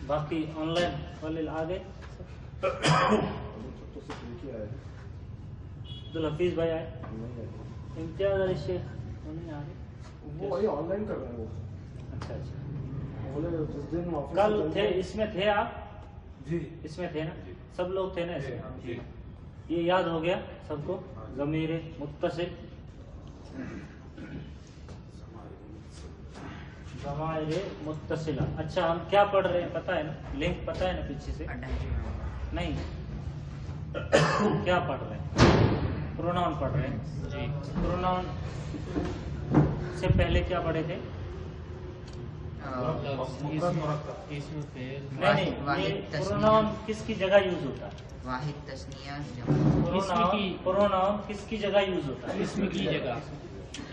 باقی on line والے آ گئے؟ عبدالحفیظ بھائی آئے؟ امتیاز علی شیخ نہیں آ رہے؟ وہ آن لائن کر رہے ہیں وہ. اچھا اچھا. جس دن کل تھے اس میں تھے آپ؟ جی اس میں تھے نا؟ سب لوگ تھے نا اس میں؟ یہ یاد ہو گیا سب کو؟ ضمیر متصل، ضمائر متصلہ. اچھا ہم کیا پڑھ رہے ہیں پتہ ہے نا؟ لنک پتہ ہے نا پیچھے سے؟ نہیں کیا پڑھ رہے ہیں؟ پروناؤن پڑھ رہے ہیں. جی پروناؤن سے پہلے کیا پڑھے تھے؟ نہیں پروناؤن کس کی جگہ یوز ہوتا ہے؟ واحد تثنیہ پروناؤن کس کی جگہ یوز ہوتا ہے؟ اسم کی جگہ.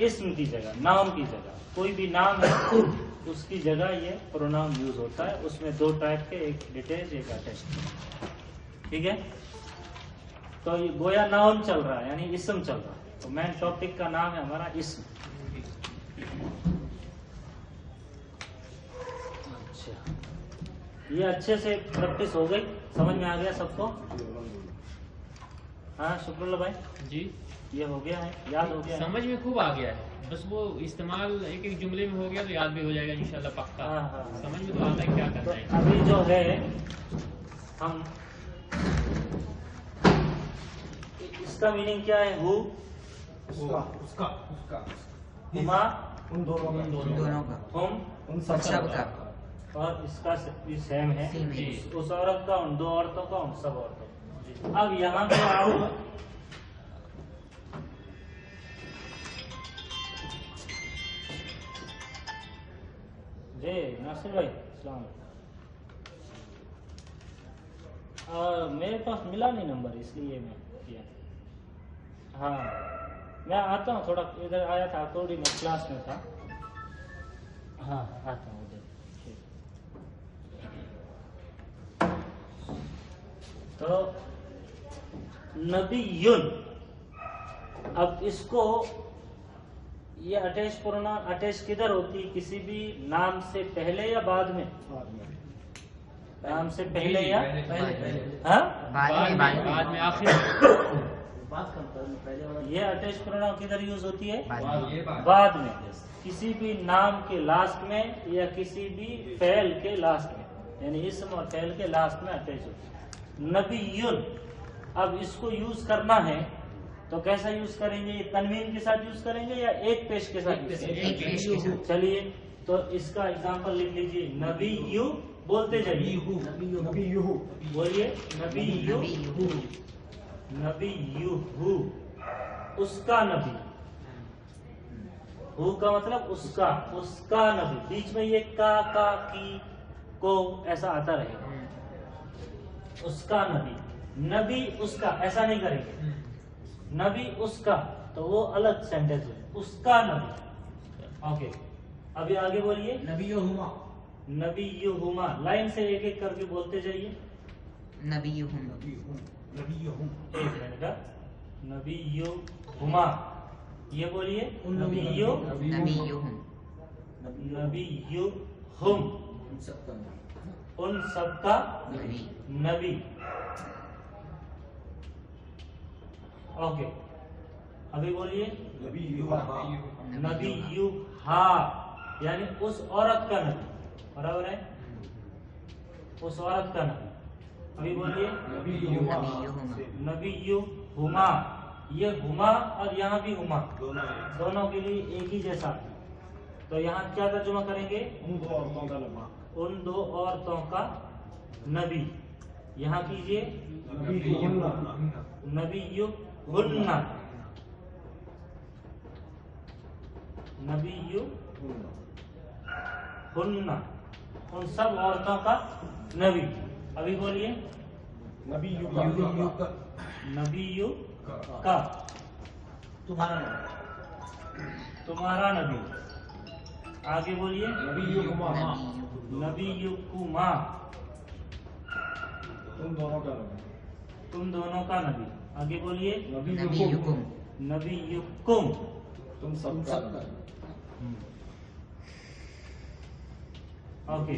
اسم کی جگہ، نام کی جگہ. کوئی بھی نام ہے اس کی جگہ یہ پروناؤن یوز ہوتا ہے. اس میں دو ٹائپ کے، ایک ڈیٹیچ ایک اٹیچ. ٹھیک ہے؟ تو یہ گویا ناؤن چل رہا ہے یعنی اسم چل رہا ہے. تو مین ٹاپک کا نام ہے ہمارا اسم. اچھا یہ اچھے سے پریکٹس ہو گئی، سمجھ میں آ گیا سب کو؟ ہاں شکر اللہ بھائی جی یہ ہو گیا ہے، یاد ہو گیا ہے؟ سمجھ میں خوب آ گیا ہے، بس وہ استعمال ایک ایک جملے میں ہو گیا تو یاد بھی ہو جائے گا انشاءاللہ پکا. ہاں. سمجھ میں تو آتا ہے کیا تو کرنا ہے. ابھی جو ہے ہم اس کا میننگ کیا ہے؟ ہو، ہما، ان دونوں کا ہم ان سب کا اور اس کا بھی سیم ہے. Same ہے. اس عورت کا، ان دو عورتوں کا، ان سب عورتوں کا. اب یہاں پہ آؤ، جی ناصر بھائی السلام علیکم. میرے پاس ملا نہیں نمبر اس لیے میں کیا. ہاں میں آتا ہوں، تھوڑا ادھر آیا تھا، تھوڑی میں کلاس میں تھا. ہاں آتا ہوں ادھر. تو نبیٌ، اب اس کو یہ اٹیچ پروناؤن اٹیچ کدھر ہوتی؟ کسی بھی نام سے پہلے یا بعد میں؟ نام سے پہلے یا ہاں بعد میں آخر یہ اٹیچ پروناؤن کدھر یوز ہوتی ہے؟ بعد میں. کسی بھی نام کے لاسٹ میں یا کسی بھی فعل کے لاسٹ میں، یعنی اسم اور فعل کے لاسٹ میں اٹیچ ہوتی ہے. نبیٌ، اب اس کو یوز کرنا ہے تو کیسا یوز کریں گے؟ یہ تنوین کے ساتھ یوز کریں گے یا ایک پیش کے ساتھ یوز کریں گے؟ چلیے تو اس کا اگزامپل لکھ لیجیے. نبیٌ بولتے جائیے، بولیے نبیٌ، نبیہ، اس کا نبی. ہو کا مطلب اس کا نبی. بیچ میں یہ کا کی کو ایسا آتا رہے گا. اس کا نبی، نبی اس کا ایسا نہیں کریں گے. نبی اس کا تو وہ الگ سینٹینس ہے. اس کا نبی. اوکے ابھی آگے بولیے. نبیہما، لائن سے ایک ایک کر کے بولتے جائیے. نبیہم، ایک منٹ کا. نبیہما، یہ بولیے. نبیہم، نبیہم، ان سب کا نبی، نبی. اوکے ابھی بولیے. نبیہا، یعنی اس عورت کا نبی. برابر ہے؟ اس عورت کا نبی. ابھی بولیے. نبیہما، یہ ہما اور یہاں بھی ہما، دونوں کے لیے ایک ہی جیسا. تو یہاں کیا ترجمہ کریں گے؟ ان دو عورتوں کا نبی. یہاں کیجئے نبیہن، نبیہن، ان سب عورتوں کا نبی. ابھی بولیے. نبی کا، تمہارا نبی. آگے بولیے. نبیکما، تم دونوں کا نبی. آگے بولیے. نبیکم، نبیکم، تم سب کا. Okay.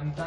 Anta,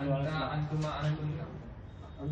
Anta, antuma, antunna.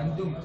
Antum,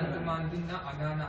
antuma, antunna, anana.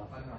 Palma.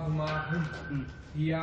huma, hum. Hiya,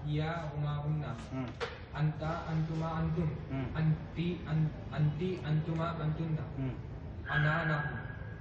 Hiya, huma, hunna. Anta, antuma, antum. Anti, anti, antuma, antunna. Anana.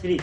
3।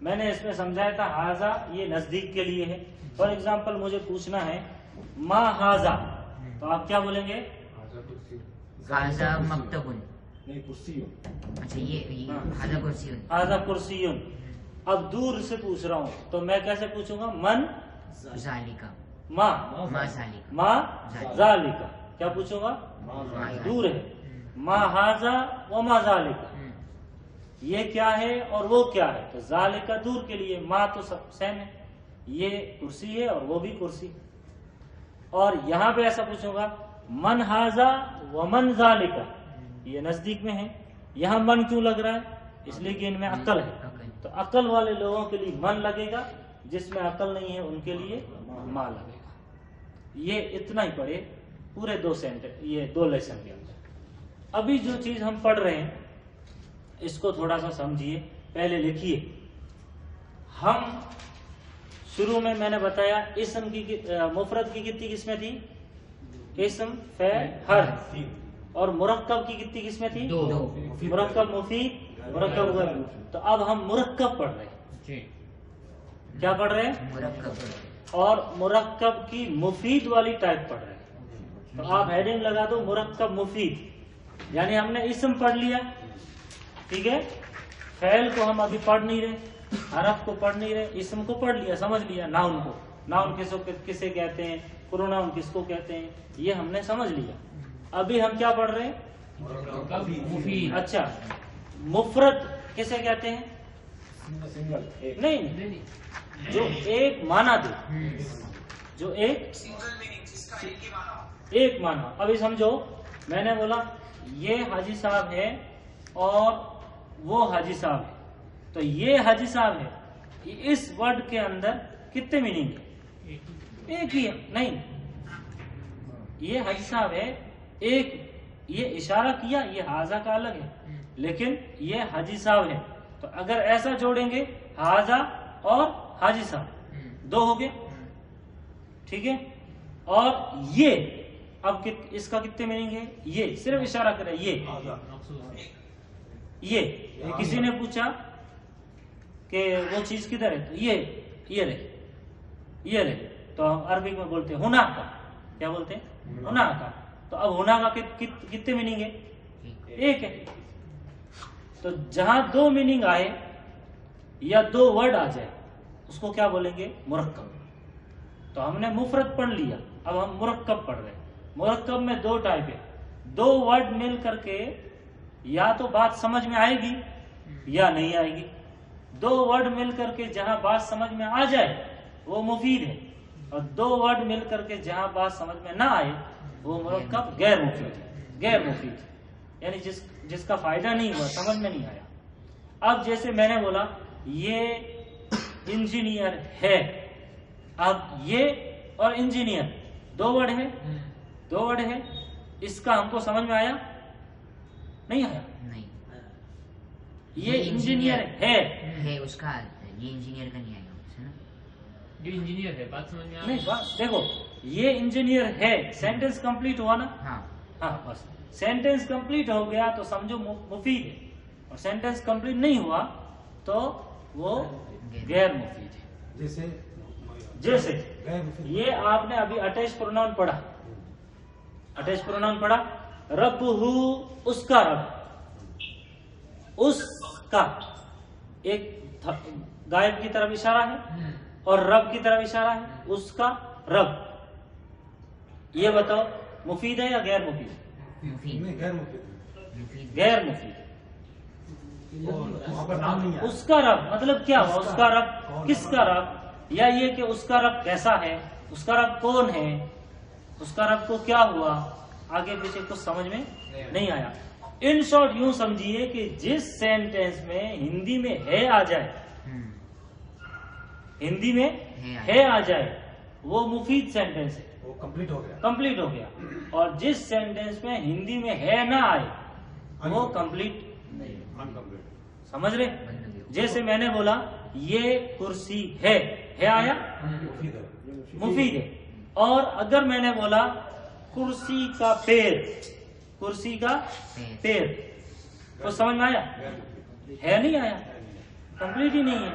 میں نے اس میں سمجھایا تھا ہاضا یہ نزدیک کے لیے ہے. فار ایگزامپل مجھے پوچھنا ہے ما ہاضا، تو آپ کیا بولیں گے؟ هذا مکتب. نہیں کرسی ہو. اچھا یہ هذا کرسی. ہاضا کرسیون. اب دور سے پوچھ رہا ہوں تو میں کیسے پوچھوں گا؟ من ذالک. ما ما ذالک. ما ذالک. کیا پوچھوں گا؟ دور ہے. ما ہاضا و ما ذالک، یہ کیا ہے اور وہ کیا ہے؟ تو ذالک دور کے لیے، ما تو سب سیم ہے، یہ کرسی ہے اور وہ بھی کرسی. اور یہاں پہ ایسا پوچھوں گا من ہاضا و من ذالک، یہ نزدیک میں ہے. یہاں من کیوں لگ رہا ہے؟ اس لیے کہ ان میں عقل ہے. تو عقل والے لوگوں کے لیے من لگے گا، جس میں عقل نہیں ہے ان کے لیے ما لگے گا. یہ اتنا ہی پڑھے پورے 2 سینٹنس، یہ 2 لیسن کے اندر. ابھی جو چیز ہم پڑھ رہے ہیں اس کو تھوڑا سا سمجھیے. پہلے لکھیے. ہم شروع میں نے بتایا اسم کی مفرد کی کتنی قسمیں تھی؟ اسم، فعل، حرف. اور مرکب کی کتنی قسمیں تھی؟ 2. مرکب مفید، مرکب غیر مفید. تو اب ہم مرکب پڑھ رہے ہیں. جی کیا پڑھ رہے ہیں؟ مرکب. اور مرکب کی مفید والی ٹائپ پڑھ رہے ہیں. تو آپ ہیڈنگ لگا دو مرکب مفید. یعنی ہم نے اسم پڑھ لیا، ٹھیک ہے. فعل کو ہم ابھی پڑھ نہیں رہے، حرف کو پڑھ نہیں رہے، اسم کو پڑھ لیا، سمجھ لیا. ناؤن کو، ناؤن کسے کہتے ہیں، پروناؤن کس کو کہتے ہیں، یہ ہم نے سمجھ لیا. ابھی ہم کیا پڑھ رہے ہیں؟ مفید. اچھا، مفرد کسے کہتے ہیں؟ سنگل نہیں، جو ایک معنی دے، جو ایک معنی. ابھی سمجھو میں نے بولا یہ حاجی صاحب ہے اور وہ حاجی صاحب ہے، تو یہ حاجی صاحب ہے، اس ورڈ کے اندر کتنے میننگ ہے؟ ایک ہی ہے. نہیں، یہ حاجی صاحب ہے ایک، یہ اشارہ کیا، یہ حاضہ کا الگ ہے، لیکن یہ حاجی صاحب ہے. تو اگر ایسا جوڑیں گے حاضہ اور حاجی صاحب 2 ہو گئے، ٹھیک ہے. اور یہ اب اس کا کتنے میننگ ہے؟ یہ صرف اشارہ کرے. یہ کسی نے پوچھا کہ وہ چیز کدھر ہے، تو یہ رہے. تو ہم عربک میں بولتے ہیں ہونا کا. کیا بولتے ہیں؟ ہونا کا. تو اب ہونا کا کتنے میننگ ہے؟ ایک ہے. تو جہاں 2 میننگ آئے یا 2 ورڈ آ جائے اس کو کیا بولیں گے؟ مرکب. تو ہم نے مفرد پڑھ لیا، اب ہم مرکب پڑھ رہے ہیں. مرکب میں 2 ٹائپ ہے. 2 ورڈ مل کر کے یا تو بات سمجھ میں آئے گی یا نہیں آئے گی. 2 ورڈ مل کر کے جہاں بات سمجھ میں آ جائے وہ مفید ہے، اور 2 ورڈ مل کر کے جہاں بات سمجھ میں نہ آئے وہ مرکب غیر مفید ہے. غیر مفید یعنی جس کا فائدہ نہیں ہوا، سمجھ میں نہیں آیا. اب جیسے میں نے بولا یہ انجینئر ہے، اب یہ اور انجینئر 2 ورڈ ہے، 2 ورڈ ہے. اس کا ہم کو سمجھ میں آیا؟ نہیں آیا. نہیں، یہ انجینئر ہے، اس کا یہ انجینئر کا نہیں آئے گا. جو انجینئر ہے بات سمجھ میں آ نہیں دیکھو یہ انجینئر ہے، سینٹینس کمپلیٹ ہوا نا. ہاں بس سینٹینس کمپلیٹ ہو گیا تو سمجھو مفید ہے، اور سینٹینس کمپلیٹ نہیں ہوا تو وہ غیر مفید ہے. جیسے یہ آپ نے ابھی اٹیچ پروناؤن پڑھا، اٹیچ پروناؤن پڑھا. رب ہو، اس کا رب، اس کا ایک غائب کی طرف اشارہ ہے اور رب کی طرف اشارہ ہے. اس کا رب، یہ بتاؤ مفید ہے یا غیر مفید؟ غیر مفید. اس کا رب مطلب کیا ہوا؟ اس کا رب کس کا رب، یا یہ کہ اس کا رب کیسا ہے، اس کا رب کون ہے، اس کا رب کو کیا ہوا، آگے پیچھے کچھ سمجھ میں نہیں آیا. ان شارٹ یوں سمجھیے کہ جس سینٹینس میں ہندی میں ہے آ جائے، ہندی میں ہے آ جائے وہ مفید سینٹینس ہے، وہ کمپلیٹ ہو گیا. کمپلیٹ ہو گیا. اور جس سینٹینس میں ہندی میں ہے نہ آئے وہ کمپلیٹ نہیں. سمجھ رہے؟ جیسے میں نے بولا یہ کرسی ہے آیا، مفید ہے. اور اگر میں نے بولا کرسی کا پیر، کرسی کا پیر، تو سمجھ میں آیا؟ ہے نہیں آیا، کمپلیٹ ہی نہیں ہے.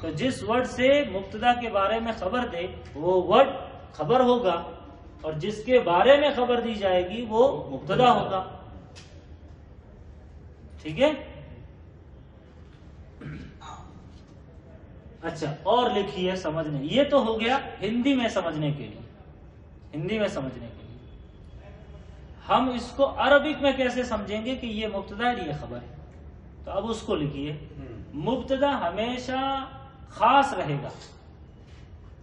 تو جس ورڈ سے مبتدا کے بارے میں خبر دے وہ ورڈ خبر ہوگا اور جس کے بارے میں خبر دی جائے گی وہ مبتدا ہوگا. ٹھیک ہے. اچھا اور لکھیے سمجھنے. یہ تو ہو گیا ہندی میں سمجھنے کے لیے. ہندی میں سمجھنے کے لیے ہم اس کو عربک میں کیسے سمجھیں گے کہ یہ مبتدا ہے یہ خبر ہے. تو اب اس کو لکھیے. مبتدا ہمیشہ خاص رہے گا.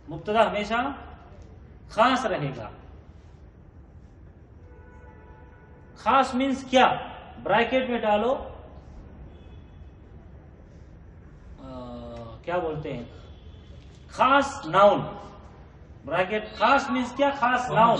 مبتدا ہمیشہ خاص رہے گا. خاص مینس کیا؟ بریکٹ میں ڈالو. کیا بولتے ہیں خاص ناؤن. بریکٹ خاص مینس کیا؟ خاص ناؤن.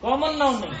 کامن ناؤن نہیں.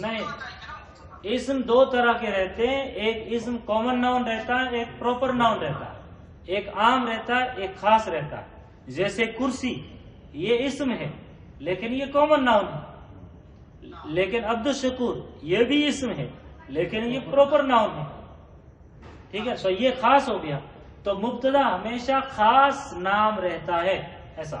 نہیں اسم دو طرح کے رہتے ہیں. ایک اسم کامن ناؤن رہتا ہے ایک پراپر ناؤن رہتا ہے. ایک عام رہتا ہے ایک خاص رہتا ہے. جیسے کرسی یہ اسم ہے لیکن یہ کامن ناؤن ہے. لیکن عبد الشکور یہ بھی اسم ہے لیکن یہ پراپر ناؤن ہے. ٹھیک ہے. تو یہ خاص ہو گیا. تو مبتدا ہمیشہ خاص نام رہتا ہے. ایسا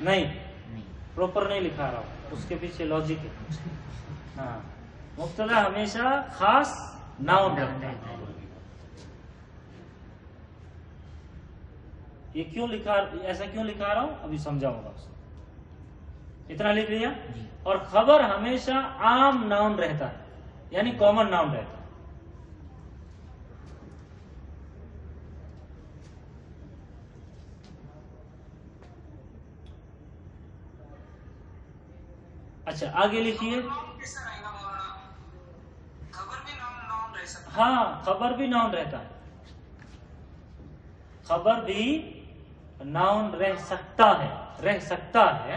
نہیں پراپر نہیں لکھا رہا ہوں اس کے پیچھے لاجک ہے. ہاں مبتدا ہمیشہ خاص ناؤن رہتا ہے. یہ کیوں لکھا ایسا کیوں لکھا رہا ہوں ابھی سمجھاؤں گا. اتنا لکھ لیا. اور خبر ہمیشہ عام ناؤن رہتا ہے یعنی کامن ناؤن رہتا ہے. اچھا آگے لکھیے. ہاں خبر بھی ناؤن رہتا ہے. خبر بھی ناؤن رہ سکتا ہے. رہ سکتا ہے.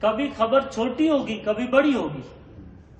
کبھی خبر چھوٹی ہوگی کبھی بڑی ہوگی.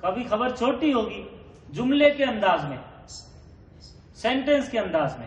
کبھی خبر چھوٹی ہوگی جملے کے انداز میں سینٹنس کے انداز میں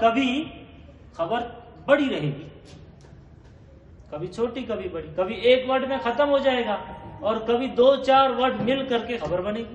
کبھی خبر بڑی رہے گی. کبھی چھوٹی کبھی بڑی. کبھی ایک ورڈ میں ختم ہو جائے گا اور کبھی دو چار ورڈ مل کر کے خبر بنے گی.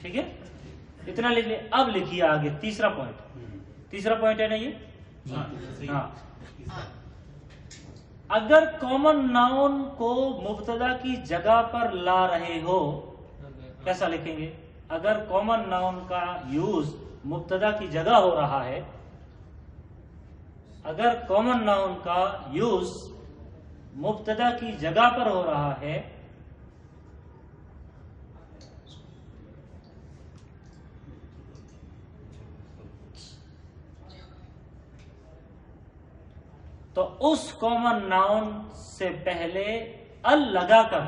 ٹھیک ہے. اتنا لکھ لیں. اب لکھیے آگے تیسرا پوائنٹ. تیسرا پوائنٹ ہے نا یہ. ہاں اگر کامن ناؤن کو مبتدا کی جگہ پر لا رہے ہو کیسا لکھیں گے؟ اگر کامن ناؤن کا یوز مبتدا کی جگہ ہو رہا ہے. اگر کامن ناؤن کا یوز مبتدا کی جگہ پر ہو رہا ہے تو اس کامن ناؤن سے پہلے ال لگا کر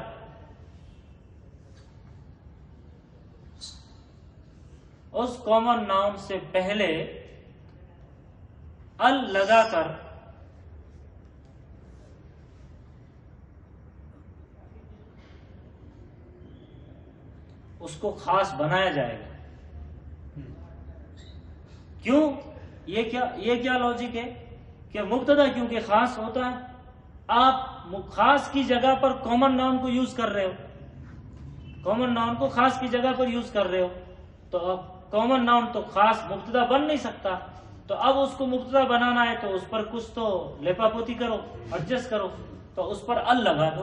اس کامن ناؤن سے پہلے ال لگا کر اس کو خاص بنایا جائے گا. کیوں؟ یہ کیا لاجک ہے کہ مبتدا کیونکہ خاص ہوتا ہے. آپ خاص کی جگہ پر کامن ناؤن کو یوز کر رہے ہو. کامن ناؤن کو خاص کی جگہ پر یوز کر رہے ہو تو اب کامن ناؤن تو خاص مبتدا بن نہیں سکتا. تو اب اس کو مبتدا بنانا ہے تو اس پر کچھ تو لیپا پوتی کرو ایڈجسٹ کرو تو اس پر ال لگا دو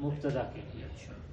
مبتدا کے لیے.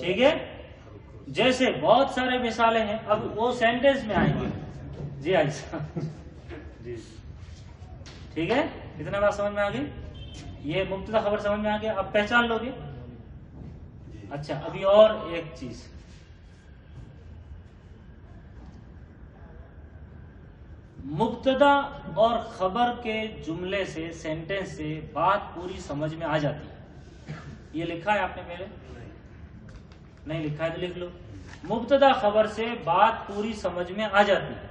ٹھیک ہے. جیسے بہت سارے مثالیں ہیں. اب وہ سینٹینس میں آئیں گے. جی صاحب جی ٹھیک ہے. کتنا بات سمجھ میں آ گئی؟ یہ مبتدا خبر سمجھ میں آ گیا. اب پہچان لو گے. اچھا ابھی اور ایک چیز مبتدا اور خبر کے جملے سے سینٹینس سے بات پوری سمجھ میں آ جاتی ہے. یہ لکھا ہے آپ نے میرے؟ نہیں لکھا ہے تو لکھ لو. مبتدا خبر سے بات پوری سمجھ میں آ جاتی ہے.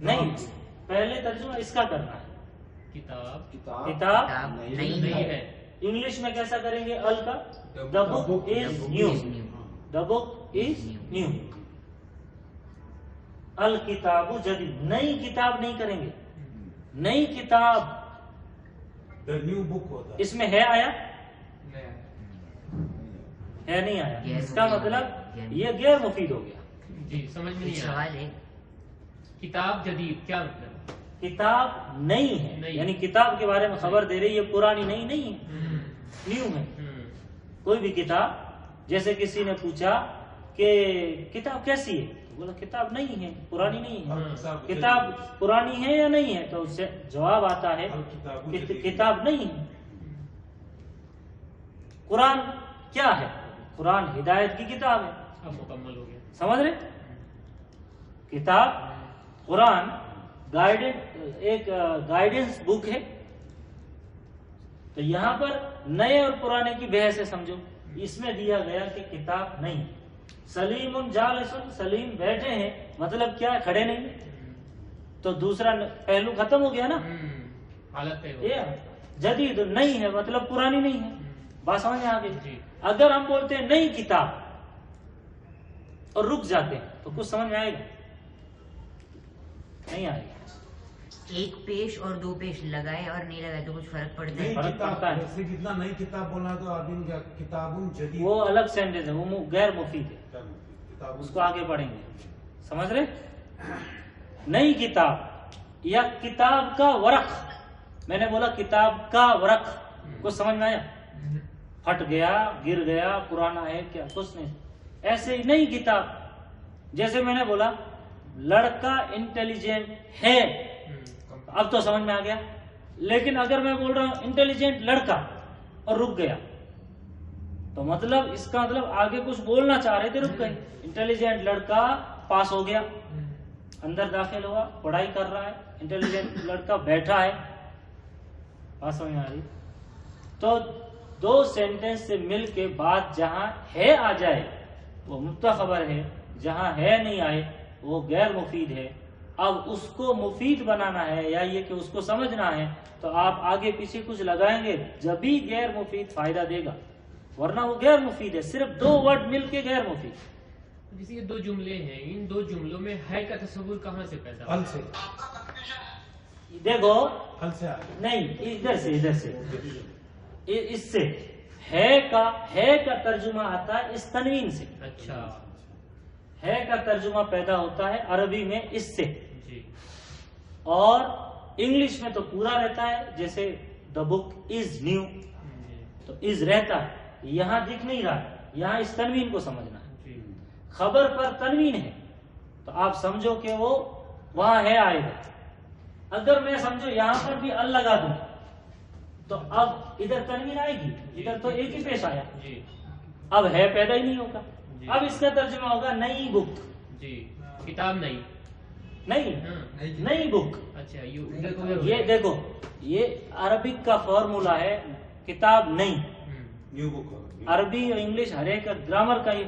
نہیں، پہلے ترجمہ اس کا کرنا ہے. کتاب کتاب کتاب نہیں نہیں ہے. ہے. انگلش میں کیسا کریں گے؟ ال کا. The book is new. The book is new. الکتاب جدید. نئی کتاب نہیں کریں گے. نئی کتاب The new book ہوتا ہے. اس میں ہے آیا؟ نیا. ہے نہیں آیا. غیر اس کا مفید. مطلب یہ غیر مفید ہو گیا. جی سمجھ میں ایک نہیں آیا. سوال ہے. کتاب جدید کیا مطلب؟ کتاب نئی ہے، نئی. یعنی کتاب کے بارے میں خبر دے رہی ہے، پرانی نئی نہیں ہے، نیو ہے. کوئی بھی کتاب، جیسے کسی نے پوچھا کہ کتاب کیسی ہے، تو بولا کتاب نہیں ہے، پرانی نہیں ہے. کتاب پرانی ہے یا نہیں ہے، تو اس سے جواب آتا ہے کہ کتاب نہیں ہے. قرآن کیا ہے؟ قرآن ہدایت کی کتاب ہے. اب مکمل ہو گیا. سمجھ رہے؟ کتاب قرآن ایک گائیڈنس بک ہے. تو یہاں پر نئے اور پرانے کی بحث ہے، سمجھو. اس میں دیا گیا کہ کتاب نہیں. سلیم جالس، سلیم بیٹھے ہیں، مطلب کیا ہے؟ کھڑے نہیں. تو دوسرا پہلو ختم ہو گیا نا. حالت ہے وہ. یہ جدید نہیں ہے، مطلب پرانی نہیں ہے. بات سمجھ میں آ گئی؟ جی. اگر ہم بولتے ہیں نئی کتاب اور رک جاتے ہیں تو کچھ سمجھ میں آئے گا؟ نہیں آئے گا. ایک پیش اور دو پیش لگائے اور نہیں لگائے تو کچھ فرق پڑتا نئی ہے؟ فرق کتاب پڑتا ہے. جیسے کتنا نئی کتاب بولنا تو آدمی کیا کتاب جدید. وہ الگ سینٹینس ہے، وہ غیر مفید ہے، کتاب اس کو آگے پڑھیں گے. سمجھ رہے؟ نئی کتاب یا کتاب کا ورق. میں نے بولا کتاب کا ورق، کچھ سمجھ میں آیا؟ پھٹ گیا، گر گیا، پرانا ہے کیا؟ کچھ نہیں. ایسے ہی نئی کتاب، جیسے میں نے بولا لڑکا انٹیلیجنٹ ہے، اب تو سمجھ میں آ گیا. لیکن اگر میں بول رہا ہوں انٹیلیجنٹ لڑکا اور رک گیا، تو مطلب اس کا مطلب آگے کچھ بولنا چاہ رہے تھے، رک گئے. انٹیلیجنٹ لڑکا پاس ہو گیا، اندر داخل ہوا، پڑھائی کر رہا ہے. انٹیلیجنٹ لڑکا بیٹھا ہے. بات سمجھ میں آ رہی؟ تو دو سینٹینس سے مل کے بات جہاں ہے آ جائے وہ مبتدا خبر ہے، جہاں ہے نہیں آئے وہ غیر مفید ہے. اب اس کو مفید بنانا ہے یا یہ کہ اس کو سمجھنا ہے تو آپ آگے پیچھے کچھ لگائیں گے جبھی غیر مفید فائدہ دے گا، ورنہ وہ غیر مفید ہے. صرف دو ورڈ مل کے غیر مفید. جیسے یہ دو جملے ہیں، ان دو جملوں میں ہے کا تصور کہاں سے پیدا ہوا؟ ال سے. دیکھو ال سے آگے. نہیں، ادھر سے اس سے ہے کا ترجمہ آتا ہے اس تنوین سے. اچھا. ہے کا ترجمہ پیدا ہوتا ہے عربی میں اس سے، جی. اور انگلش میں تو پورا رہتا ہے. جیسے دا بک از نیو، تو از رہتا ہے. یہاں دکھ نہیں رہا، یہاں اس تنوین کو سمجھنا ہے. جی. خبر پر تنوین ہے تو آپ سمجھو کہ وہ وہاں ہے آئے گا. اگر میں سمجھو یہاں پر بھی ال لگا دوں تو اب ادھر تنوین آئے گی، ادھر تو ایک ہی پیش آیا، جی. اب ہے پیدا ہی نہیں ہوگا. جی. اب اس کا ترجمہ ہوگا نئی بک. جی. کتاب نہیں. نہیں، نئی بک. اچھا. یہ دیکھو، یہ عربک کا فارمولا ہے، کتاب نہیں. نیو بک ہوگا. عربی اور انگلش ہر ایک گرامر کا یہ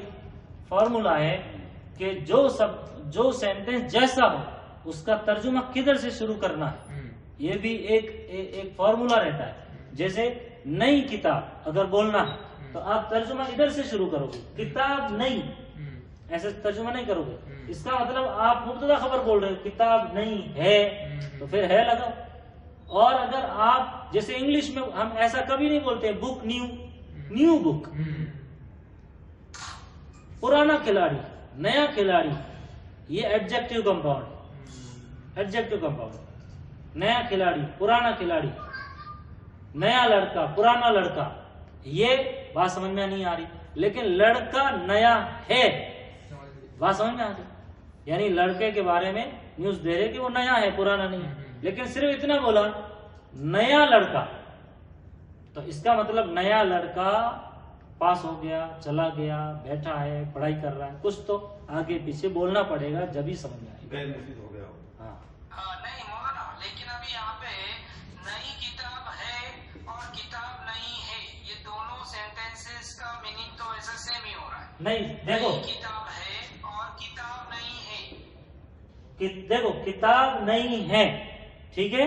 فارمولا ہے کہ جو سینٹینس جیسا ہو اس کا ترجمہ کدھر سے شروع کرنا ہے. یہ بھی ایک فارمولا رہتا ہے. جیسے نئی کتاب اگر بولنا ہے تو آپ ترجمہ ادھر سے شروع کرو گے، کتاب نہیں، ایسے ترجمہ نہیں کرو گے. اس کا مطلب آپ مبتدا خبر بول رہے ہو، کتاب نہیں ہے تو پھر ہے لگاؤ. اور اگر آپ جیسے انگلش میں ہم ایسا کبھی نہیں بولتے بک نیو بک. پرانا کھلاڑی، نیا کھلاڑی، یہ ایڈجیکٹو کمپاؤنڈ ہے. Adjective compound. نیا کھلاڑی، پرانا کھلاڑی، نیا لڑکا، پرانا لڑکا. یہ بات سمجھ میں نہیں آ رہی. لیکن لڑکا نیا ہے، بات سمجھ میں آ رہی. یعنی لڑکے کے بارے میں نیوز دے رہے کہ وہ نیا ہے، پرانا نہیں. لیکن صرف اتنا بولا نیا لڑکا، تو اس کا مطلب نیا لڑکا پاس ہو گیا، چلا گیا، بیٹھا ہے، پڑھائی کر رہا ہے. کچھ تو آگے پیچھے بولنا پڑے گا جبھی سمجھ میں آئے گا. غیر مفید ہو گیا. ہاں. نہیں مولانا، لیکن ابھی یہاں پہ نئی کتاب ہے اور کتاب نہیں ہے، یہ دونوں سینٹینسز کا میننگ تو ایسا سیم ہی ہو رہا ہے. نہیں دیکھو، نئی کتاب ہے اور کتاب نہیں ہے. دیکھو کتاب نہیں ہے، ٹھیک ہے،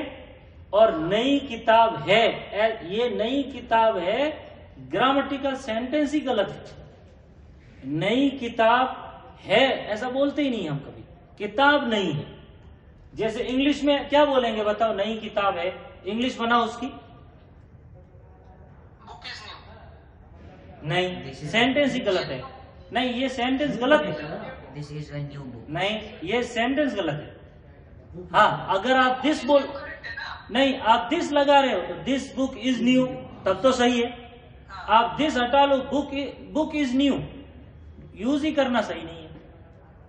اور نئی کتاب ہے، یہ نئی کتاب ہے، گرامیٹیکل سینٹینس ہی غلط ہے. نئی کتاب ہے ایسا بولتے ہی نہیں ہم کبھی، کتاب نہیں ہے. جیسے انگلش میں کیا بولیں گے بتاؤ؟ نئی کتاب ہے، انگلش بناؤ اس کی. book is new. نہیں، سینٹینس ہی غلط ہے. نہیں، یہ سینٹینس غلط ہے. This is a new book. نہیں، یہ سینٹینس غلط ہے. ہاں اگر آپ دس بول نہیں، آپ دس لگا رہے ہو تو دس بک از نیو، تب تو صحیح ہے. آپ دس ہٹا لو، بک از نیو، یوز ہی کرنا صحیح نہیں ہے.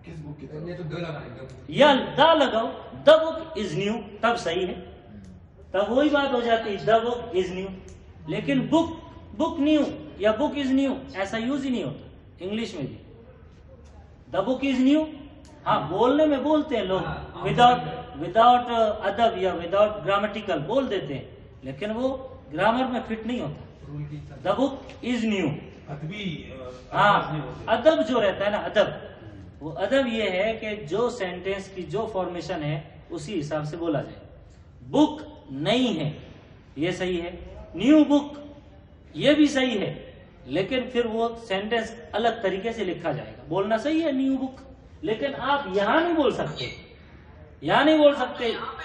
کس بک کی یہ تو دو لگائیں گے. یا دا لگاؤ، دا بک از نیو، تب صحیح ہے. تب وہی بات ہو جاتی ہے، دا بک از نیو. لیکن بک نیو یا بک از نیو ایسا یوز ہی نہیں ہوتا انگلش میں بھی. دا بک از نیو، ہاں بولنے میں بولتے ہیں لوگ، وداؤٹ ادب یا وداؤٹ گرامیٹیکل بول دیتے ہیں، لیکن وہ گرامر میں فٹ نہیں ہوتا. دا بک از نیو. ادبی ہاں ادب جو رہتا ہے نا، ادب، وہ ادب یہ ہے کہ جو سینٹینس کی جو فارمیشن ہے اسی حساب سے بولا جائے. بک نہیں ہے، یہ صحیح ہے. نیو بک، یہ بھی صحیح ہے، لیکن پھر وہ سینٹینس الگ طریقے سے لکھا جائے گا. بولنا صحیح ہے نیو بک، لیکن آپ یہاں نہیں بول سکتے، یہاں نہیں بول سکتے. یہاں پہ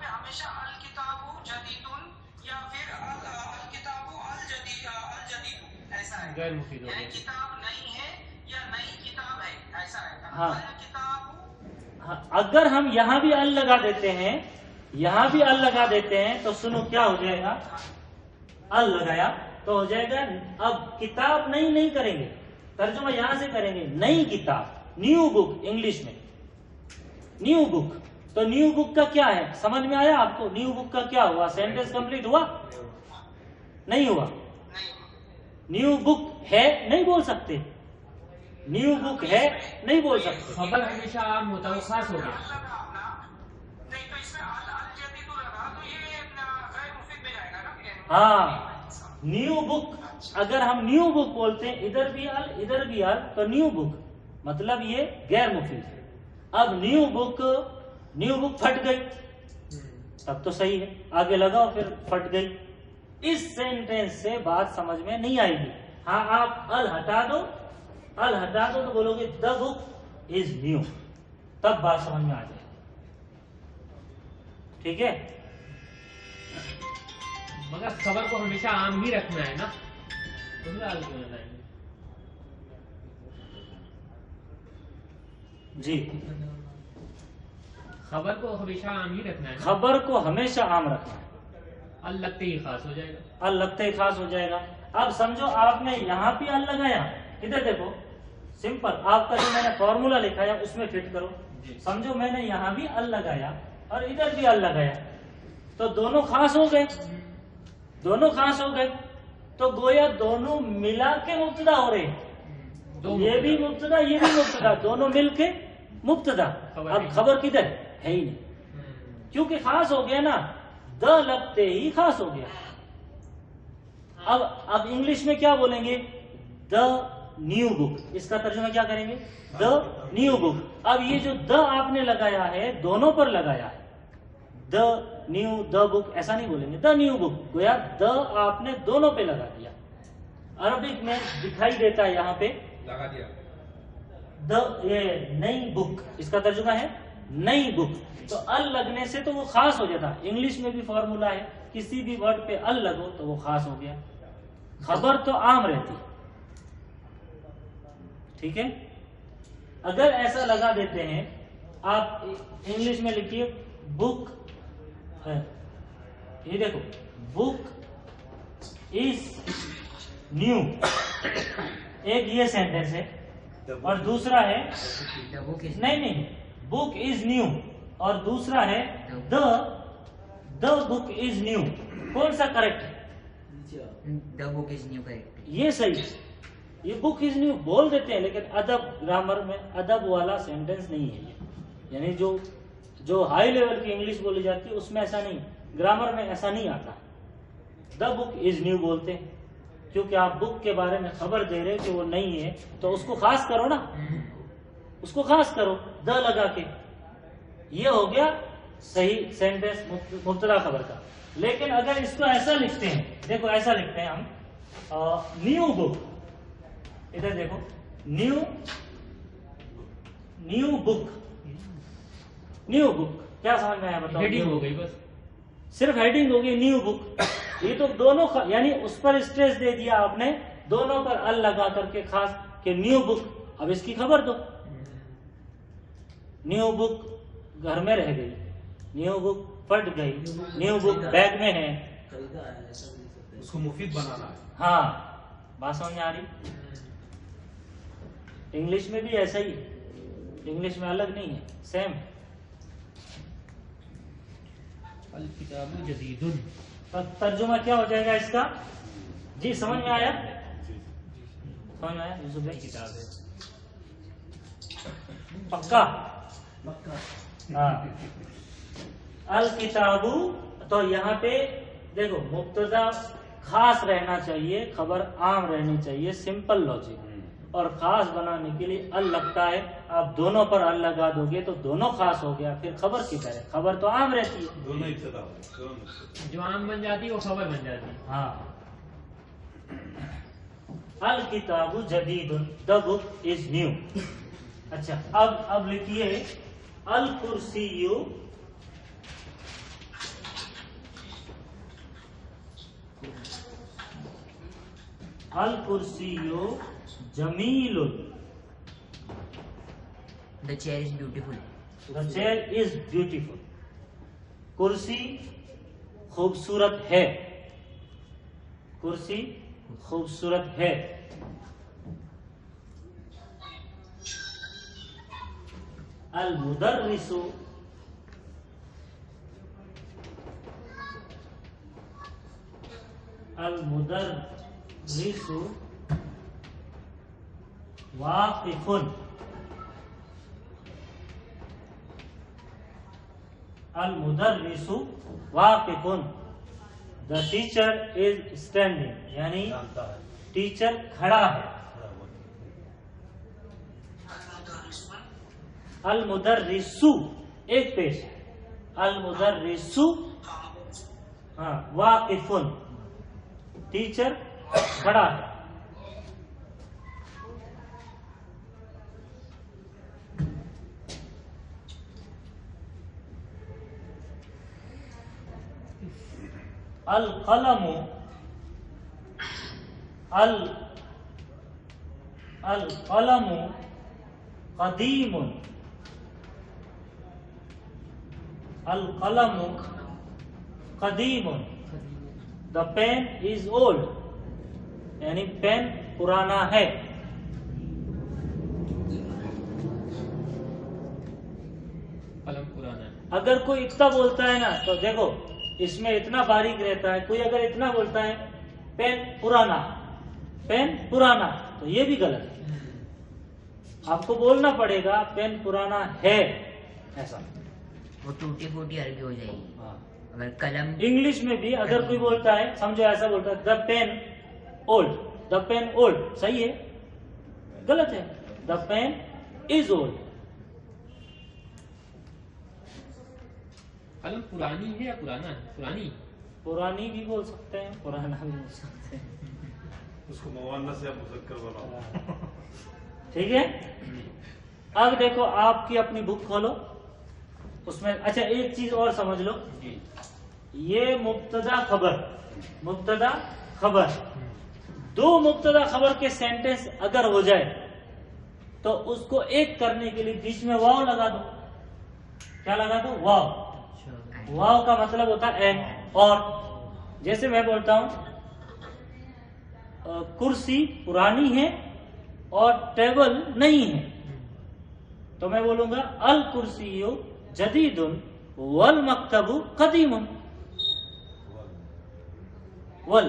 ہمیشہ الکتاب جدیدن یا پھر الکتاب الجدید ایسا ہے، غیر مفید ہو یعنی گیا. کتاب نہیں ہے یا نئی کتاب ہے، ایسا ہے. ہاں. الکتاب ہاں، اگر ہم یہاں بھی ال لگا دیتے ہیں، یہاں بھی ال لگا دیتے ہیں تو سنو کیا ہو جائے گا. ال لگایا تو ہو جائے گا اب کتاب نہیں کریں گے، ترجمہ یہاں سے کریں گے نئی کتاب، نیو بک انگلش میں، نیو بک. تو نیو بک کا کیا ہے سمجھ میں آیا آپ کو؟ نیو بک کا کیا ہوا؟ سینٹینس کمپلیٹ ہوا؟ نہیں ہوا. نیو بک ہے نہیں بول سکتے، نیو بک ہے نہیں بول سکتے. خبر ہمیشہ عام ہوتا ہے، وہ خاص ہو گیا. نہیں تو اس میں الجدید لگا تو یہ غیر مفید میں جائے گا نا. ہاں نیو بک، اگر ہم نیو بک بولتے ہیں، ادھر بھی ال ادھر بھی ال، تو نیو بک مطلب یہ غیر مفید ہے. اب نیو بک پھٹ گئی، تب تو صحیح ہے، آگے لگاؤ پھر پھٹ گئی. اس سینٹینس سے بات سمجھ میں نہیں آئے گی. ہاں آپ ال ہٹا دو تو بولو گے دا بک از نیو، تب بات سمجھ میں آ جائے. ٹھیک ہے. مگر خبر کو ہمیشہ عام ہی رکھنا ہے نا، اس میں آگے کیوں لگائیں گے؟ جی، خبر کو ہمیشہ عام ہی رکھنا ہے نا، خبر کو ہمیشہ عام رکھنا ہے. ال لگتے ہی خاص ہو جائے گا. ال لگتے ہی خاص ہو جائے گا. اب سمجھو آپ نے یہاں بھی ال لگایا، ادھر دیکھو سمپل، آپ کا جو میں نے فارمولا لکھا ہے اس میں فٹ کرو. سمجھو میں نے یہاں بھی ال لگایا اور ادھر بھی ال لگایا، تو دونوں خاص ہو گئے، دونوں خاص ہو گئے. تو گویا دونوں ملا کے مبتدا ہو رہے ہیں، یہ بھی مبتدا یہ بھی مبتدا، دونوں مل کے مبتدا. اب خبر کدھر ہے ہی نہیں، کیونکہ خاص ہو گیا نا، دا لگتے ہی خاص ہو گیا. اب انگلش میں کیا بولیں گے؟ دا نیو بک. اس کا ترجمہ کیا کریں گے؟ دا نیو بک. اب یہ جو دا آپ نے لگایا ہے دونوں پر لگایا ہے، دا نیو دا بک ایسا نہیں بولیں گے، دا نیو بک. گویا دا آپ نے دونوں پہ لگا دیا. عربک میں دکھائی دیتا ہے یہاں پہ لگا دیا. دا یہ نئی بک، اس کا ترجمہ ہے نئی بک. تو ال لگنے سے تو وہ خاص ہو جاتا. انگلش میں بھی فارمولا ہے، کسی بھی ورڈ پہ ال لگو تو وہ خاص ہو گیا. خبر تو عام رہتی، ٹھیک ہے. اگر ایسا لگا دیتے ہیں، آپ انگلش میں لکھیے بک ہے، یہ دیکھو بک از نیو، ایک یہ سینٹینس ہے اور دوسرا ہے The book is نہیں بک از نیو، اور دوسرا ہے دا بک از نیو. کون سا کریکٹ ہے؟ the book is new, correct. یہ صحیح. یہ بک از نیو بول دیتے ہیں، لیکن ادب گرامر میں ادب والا سینٹینس نہیں ہے یہ. یعنی جو ہائی لیول کی انگلش بولی جاتی ہے اس میں ایسا نہیں، گرامر میں ایسا نہیں آتا. دا بک از نیو بولتے ہیں کیونکہ آپ بک کے بارے میں خبر دے رہے کہ وہ نہیں ہے، تو اس کو خاص کرو نا. اس کو خاص کرو د لگا کے. یہ ہو گیا صحیح سینٹینس مبتدا خبر کا. لیکن اگر اس کو ایسا لکھتے ہیں, دیکھو ایسا لکھتے ہیں ہم, نیو بک, ادھر دیکھو, نیو بک, نیو بک, کیا سمجھ میں آیا بتاؤ؟ ہیڈنگ ہو گئی بس, صرف ہیڈنگ ہوگی نیو بک. یہ تو دونوں یعنی اس پر اسٹریس دے دیا آپ نے, دونوں پر ال لگا کر کے خاص کہ نیو بک. اب اس کی خبر دو, نیو بک گھر میں رہ گئی, نیو بک پھٹ گئی, نیو بک بیگ میں ہے. اس کو مفید بنانا ہے. ہاں بات سمجھ میں آ رہی؟ انگلش میں بھی ایسا ہی, انگلش میں الگ نہیں ہے, سیم. الکتاب جدید. ترجمہ کیا ہو جائے گا اس کا؟ جی سمجھ میں آیا؟ سمجھ میں آیا یوسف بھائی؟ کتاب ہے. پکا؟ ہاں. الکتاب, تو یہاں پہ دیکھو مبتدا خاص رہنا چاہیے, خبر عام رہنی چاہیے, سمپل لاجک. اور خاص بنانے کے لیے ال لگتا ہے, آپ دونوں پر ال لگا دو گے تو دونوں خاص ہو گیا. پھر خبر کی طرح, خبر تو عام رہتی ہے. دونوں ابتدا ہو گئے, دونوں ابتدا. جو عام بن جاتی ہے وہ خبر بن جاتی ہے. ہاں. الکتاب جدید, دا بک از نیو. اچھا اب لکھیے الکرسی, الکرسی جمیل. The chair is beautiful. The chair is beautiful. کرسی خوبصورت ہے, کرسی خوبصورت ہے. المدرس, المدرس واقف. المدرس واقف. The teacher is standing, یعنی جانتا ہے. ٹیچر کھڑا ہے. المدرس ایک پیش, المدرس ہاں واقف, ٹیچر کھڑا ہے. القلم, القلم قدیم. القلم قدیم. The pen is old, یعنی پین پرانا ہے. قلم پرانا ہے. اگر کوئی اتنا بولتا ہے نا تو دیکھو اس میں اتنا باریک رہتا ہے. کوئی اگر اتنا بولتا ہے پین پرانا, پین پرانا, تو یہ بھی غلط ہے. آپ کو بولنا پڑے گا پین پرانا ہے, ایسا. وہ ٹوٹی پھوٹی عربی ہو جائے گی. ہاں. اگر قلم انگلش میں بھی اگر کوئی بولتا ہے, سمجھو ایسا بولتا ہے دا پین اولڈ, دا پین اولڈ, صحیح ہے؟ غلط ہے. دا پین از اولڈ. قلم پرانی ہے یا پرانا ہے؟ پرانی. پرانی بھی بول سکتے ہیں, پرانا بھی بول سکتے ہیں. اس کو مؤنث سے مذکر بناؤ. ٹھیک ہے. اب دیکھو آپ کی اپنی بک کھولو, اس میں اچھا ایک چیز اور سمجھ لو, یہ مبتدا خبر, مبتدا خبر, دو مبتدا خبر کے سینٹینس اگر ہو جائے تو اس کو ایک کرنے کے لیے بیچ میں واو لگا دو. کیا لگا دو؟ واو. واو کا مطلب ہوتا ہے اینڈ, اور. جیسے میں بولتا ہوں کرسی پرانی ہے اور ٹیبل نہیں ہے, تو میں بولوں گا الکرسی جدید والمکتب قدیم. ول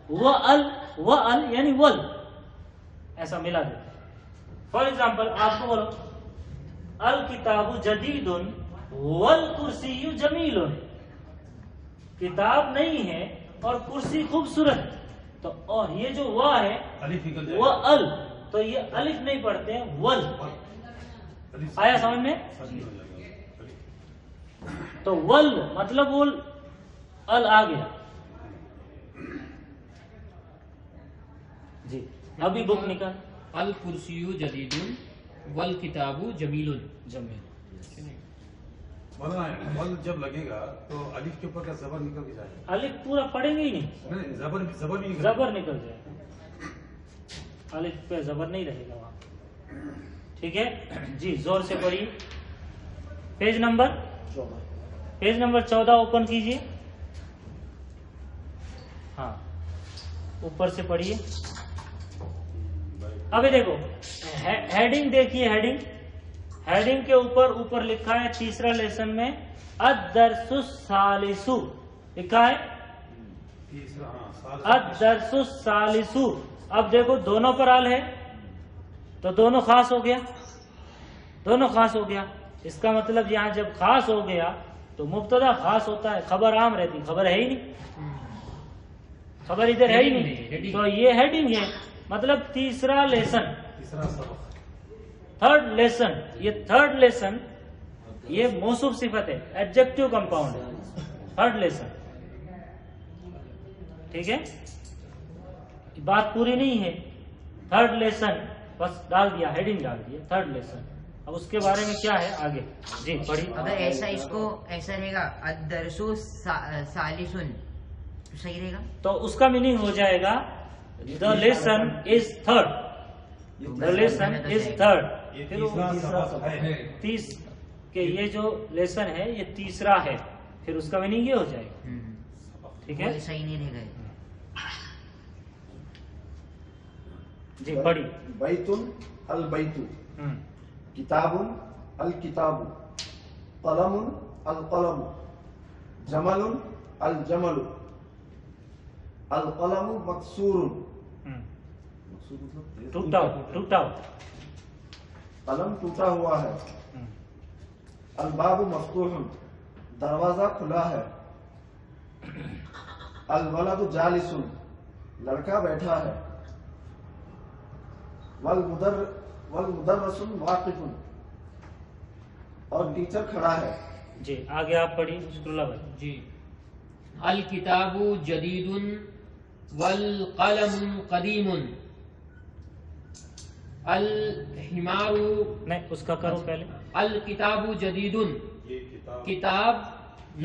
ول یعنی ول, ایسا ملا دیتے. فار ایگزامپل آپ کو بولو الکتاب جدید والکرسی جمیل. کتاب نہیں ہے اور کرسی خوبصورت, تو اور یہ جو وا ہے الف نکل جائے وہ ال, تو یہ الف نہیں پڑھتے ہیں ول. آیا سمجھ میں؟ ساتھی ہو جائے گا تو ول مطلب وہ ال آ گیا. جی ابھی بک نکال. الکرسی جدید والکتاب جمیل. جمیل. مولانا ول جب لگے گا تو الف کے اوپر کا زبر نکل کے جائے گا. الف پورا پڑھیں گے ہی نہیں, نہیں زبر بھی نکل زبر نکل جائے گا. الف پہ زبر نہیں رہے گا وہاں. ٹھیک ہے جی, زور سے پڑھیے. پیج نمبر 14 اوپن کیجیے. ہاں اوپر سے پڑھیے. ابھی دیکھو ہیڈنگ دیکھیے. ہیڈنگ کے اوپر لکھا ہے تیسرا لیسن میں الدرس الثالث لکھا ہے. تیسرا ہاں الدرس الثالث. اب دیکھو دونوں پر ال ہے تو دونوں خاص ہو گیا. دونوں خاص ہو گیا. اس کا مطلب یہاں جب خاص ہو گیا تو مبتدا خاص ہوتا ہے, خبر عام رہتی. خبر ہے ہی نہیں, خبر ادھر ہے ہی نہیں. تو یہ ہیڈنگ ہے. مطلب تیسرا لیسن, تیسرا سبق تھرڈ لیسن. یہ تھرڈ لیسن یہ موصوف صفت ہے, ایڈجیکٹو کمپاؤنڈ ہے. Third lesson. ٹھیک ہے, بات پوری نہیں ہے. تھرڈ لیسن بس ڈال دیا, ہیڈنگ ڈال دیا تھرڈ لیسن. اب اس کے بارے میں کیا ہے آگے. جی پڑھی. اگر ایسا اس کو ایسا رہے گا الدرس ثالث صحیح رہے گا تو اس کا میننگ ہو جائے گا the lesson is third. The lesson is third. یہ تیسرا سبق ہے. کہ یہ جو لیسن ہے یہ تیسرا ہے, پھر اس کا میننگ یہ ہو جائے گا. ٹھیک ہے وہ صحیح نہیں رہے گا. جی پڑھی. بیت البیت, کتاب الکتاب, قلم القلم, جمل الجمل, القلم مکسور, ٹوٹا ہوا. قلم ٹوٹا ہوا ہے. الباب مفتوح, دروازہ کھلا ہے. الولد جالس, لڑکا بیٹھا ہے. والمدرس واقف, اور ٹیچر کھڑا ہے. جی آگے آپ پڑھی شکر اللہ بھائی. جی الکتاب جدید والقلم قدیم. الحمار نہیں اس کا کرو پہلے. الکتاب جدید, یہ کتاب کتاب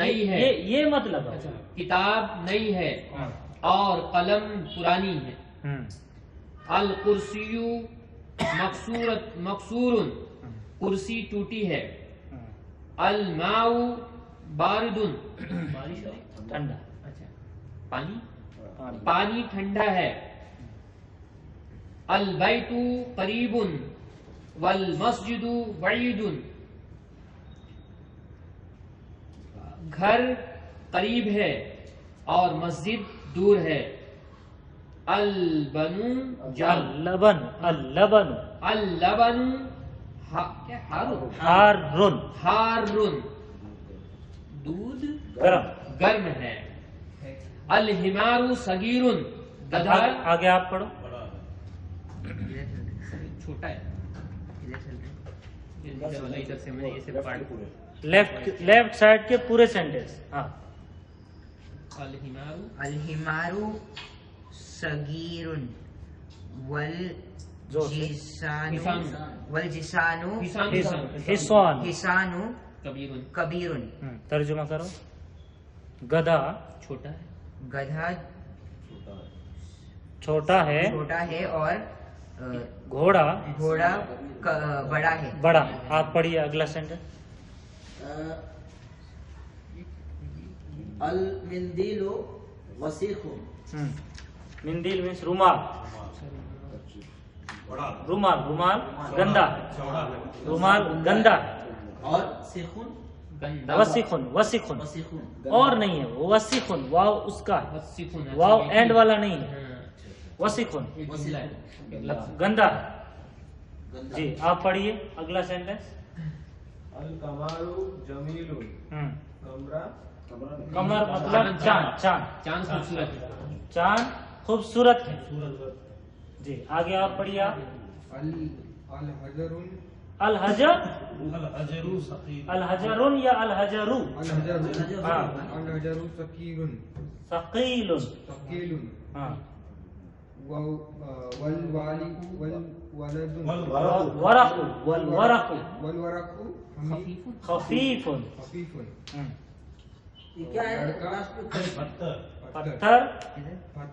نئی ہے. یہ مطلب ہے. کتاب نئی ہے اور قلم پرانی ہے. الکرسی مکسور, کرسی ٹوٹی ہے. الماء بارد, ٹھنڈا. اچھا پانی ٹھنڈا ہے. البیت قریب والمسجد بعید, گھر قریب ہے اور مسجد دور ہے. البنو اللبن اللبن ہارن, دودھ گرم ہے. الحمار صغیر, گدھا آگے آپ پڑھو. بڑا ہے. چھوٹا ہے. ادھر سے میں یہ سے پارٹ لیفٹ سائڈ کے پورے سینٹینس. ہاں الحمار صغیر والجسان حصان کبیر. ترجمہ کرو. گدھا چھوٹا ہے. گدھا چھوٹا ہے اور گھوڑا بڑا ہے. بڑا. آپ پڑھیے اگلا سینٹینس. المندیل وسیخ, مندیل مینس رومال. بڑا رومال گندا. چوڑا ہے. رومال گندا. اور سیخن وسیخن اور نہیں ہے وہ وسیخن. واو اس کا ہے, واو اینڈ والا نہیں ہے. وسیخن گندا. جی آپ پڑھیے اگلا سینٹینس. القمر جمیل, قمر مطلب چاند. چاند خوبصورت ہے. چاند خوبصورت ہے. جی آگے آپ پڑھیے. آپ الحجر الحجر الحجر ثقيل الحجرun یا الحجرو ہاں الحجر ثقيل ثقيل ثقيل ہاں والوالد والولد ورق والورق والورق خفيف خفيف یہ کیا ہے لڑکا پتھر پتھر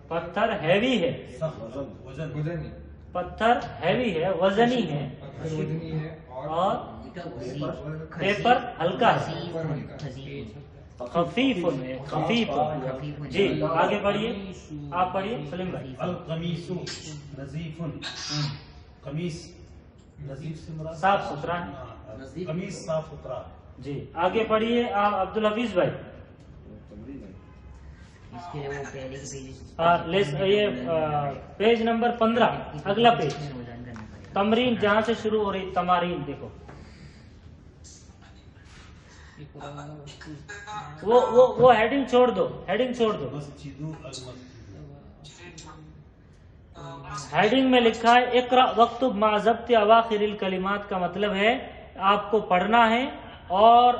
پتھر ہیوی ہے سخت وزن وزنی پتھر ہیوی ہے وزنی ہے پتھر وزنی ہے اور پیپر ہلکا ہے خفیف ہے خفیف جی آگے بڑھیے آپ پڑھیے سلیم بھائی القمیص نظیف قمیص نظیف سے مراد صاف ستھرا ہے ہاں، قمیص صاف ستھرا جی آگے پڑھیے آپ عبدالحفیظ بھائی اس کے لیے وہ پہلے کے پیج یہ پیج نمبر 15 اگلا پیج روزان کرنا پڑے گا. تمرین جہاں سے شروع ہو رہی تمارین دیکھو وہ ہیڈنگ چھوڑ دو ہیڈنگ چھوڑ دو مسجد المسجد ہیڈنگ میں لکھا ہے اقرا وقتب مع ضبط اواخر الکلمات کا مطلب ہے آپ کو پڑھنا ہے اور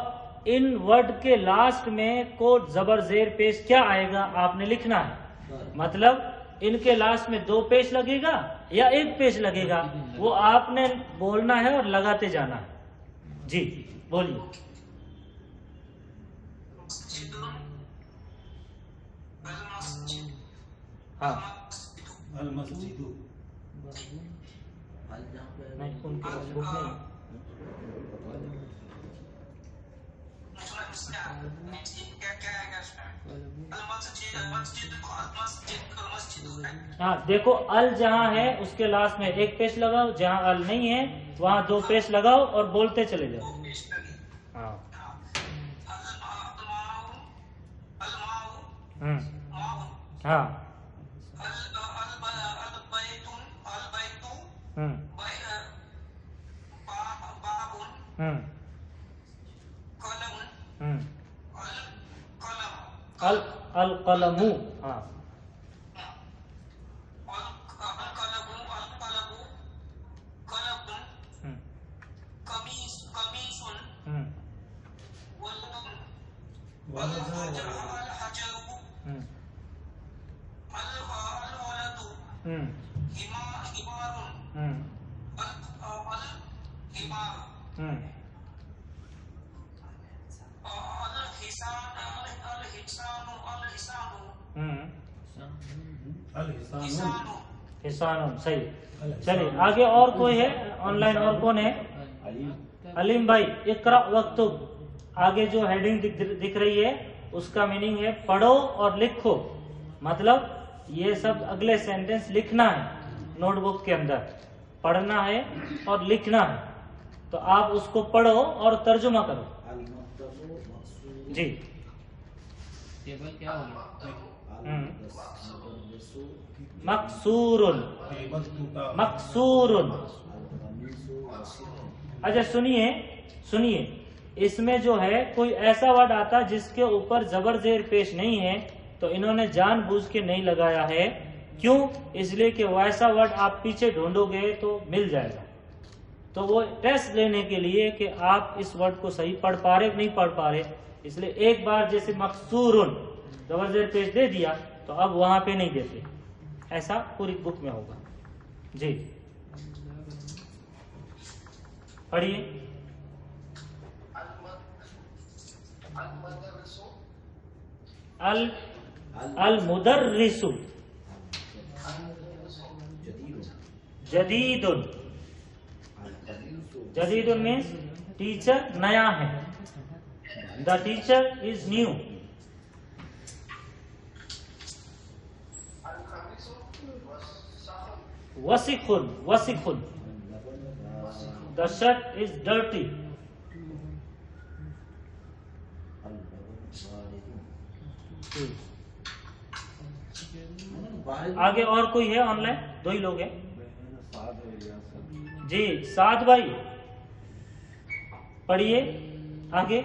ان ورڈ کے لاسٹ میں کوٹ زبر زیر پیش کیا آئے گا آپ نے لکھنا ہے مطلب ان کے لاسٹ میں 2 پیش لگے گا یا 1 پیش لگے گا وہ آپ نے بولنا ہے اور لگاتے جانا ہے جی بولیے ہاں المسجد نہیں ان کے بک نہیں ہاں دیکھو ال جہاں ہے اس کے لاسٹ میں 1 پیش لگاؤ جہاں ال نہیں ہے وہاں 2 پیش لگاؤ اور بولتے چلے جاؤ ہاں ہاں القلم ہاں حسان صحیح چلیے آگے اور کوئی ہے آن لائن اور کون ہے علیم بھائی اقرا وقتب آگے جو ہیڈنگ دکھ رہی ہے اس کا میننگ ہے پڑھو اور لکھو مطلب یہ سب اگلے سینٹنس لکھنا ہے نوٹ بک کے اندر پڑھنا ہے اور لکھنا ہے تو آپ اس کو پڑھو اور ترجمہ کرو جی ٹیبل کیا ہوگا مقصور مقصور اچھا سنیے اس میں جو ہے کوئی ایسا ورڈ آتا جس کے اوپر زبر زیر پیش نہیں ہے تو انہوں نے جان بوجھ کے نہیں لگایا ہے کیوں اس لیے کہ وہ ایسا ورڈ آپ پیچھے ڈھونڈو گے تو مل جائے گا تو وہ ٹیسٹ لینے کے لیے کہ آپ اس ورڈ کو صحیح پڑھ پا رہے نہیں پڑھ پا رہے اس لیے ایک بار جیسے مقصورن زبر زیر پیش دے دیا تو اب وہاں پہ نہیں دیتے ایسا پوری بک میں ہوگا جی پڑھیے المدرس جدید جدید means ٹیچر نیا ہے the teacher is new وسخ the shirt is dirty آگے اور کوئی ہے آن لائن 2 ہی لوگ ہیں جی سعد بھائی پڑھیے آگے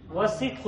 وسخ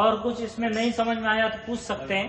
اور کچھ اس میں نہیں سمجھ میں آیا تو پوچھ سکتے ہیں.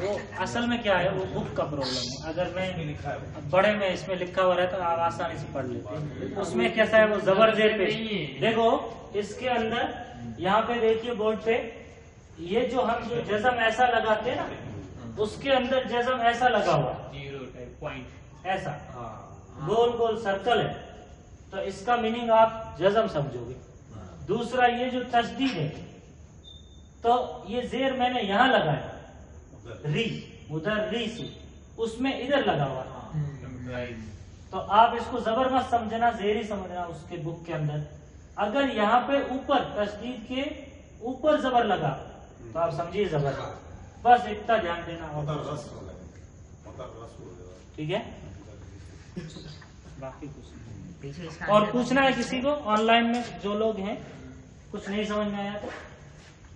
وہ اصل میں کیا ہے, وہ بک کا پرابلم ہے. اگر میں بڑے میں اس میں لکھا ہوا رہتا تو آپ آسانی سے پڑھ لیتے. اس میں کیسا ہے, وہ زبر زیر پیش. دیکھو اس کے اندر یہاں پہ دیکھیے بورڈ پہ, یہ جو ہم جو جزم ایسا لگاتے ہیں نا, اس کے اندر جزم ایسا لگا ہوا, ایسا گول گول سرکل ہے, تو اس کا میننگ آپ جزم سمجھو گے. دوسرا یہ جو تشدید ہے, تو یہ زیر میں نے یہاں لگایا ری, ادھر ری سے, اس میں ادھر لگا ہوا. تو آپ اس کو زبر مت سمجھنا, زیر ہی سمجھنا اس کے بک کے اندر. اگر یہاں پہ اوپر تشدید کے اوپر زبر لگا تو آپ سمجھیے زبر, بس اتنا دھیان دینا. ٹھیک ہے, باقی کچھ نہیں. پیچھے اس کا اور آنسر پوچھنا ہے کسی کو آن لائن میں جو لوگ ہیں, کچھ نہیں سمجھ میں آیا تو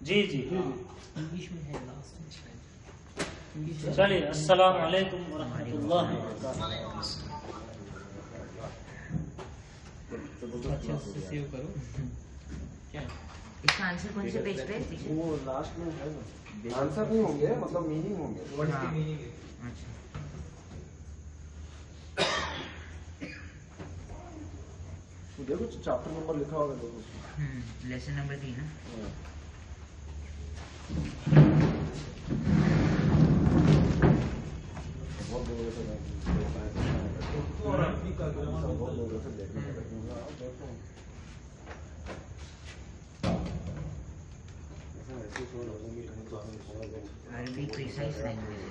جی جی, انگلش میں ہے لاسٹ چلیے. السلام علیکم ورحمۃ اللہ وبرکاتہ. اچھا سے سیو کرو. کیا اس کا آنسر کون سے پیج پہ پیچھے؟ وہ لاسٹ میں ہے نا, آنسر نہیں ہوں گے, مطلب میننگ ہوں گے. اچھا دیکھو چیپٹر نمبر لکھا ہوگا, دیکھو لیسن نمبر 3 نا. بہت لوگوں سے دیکھنے عربی precise language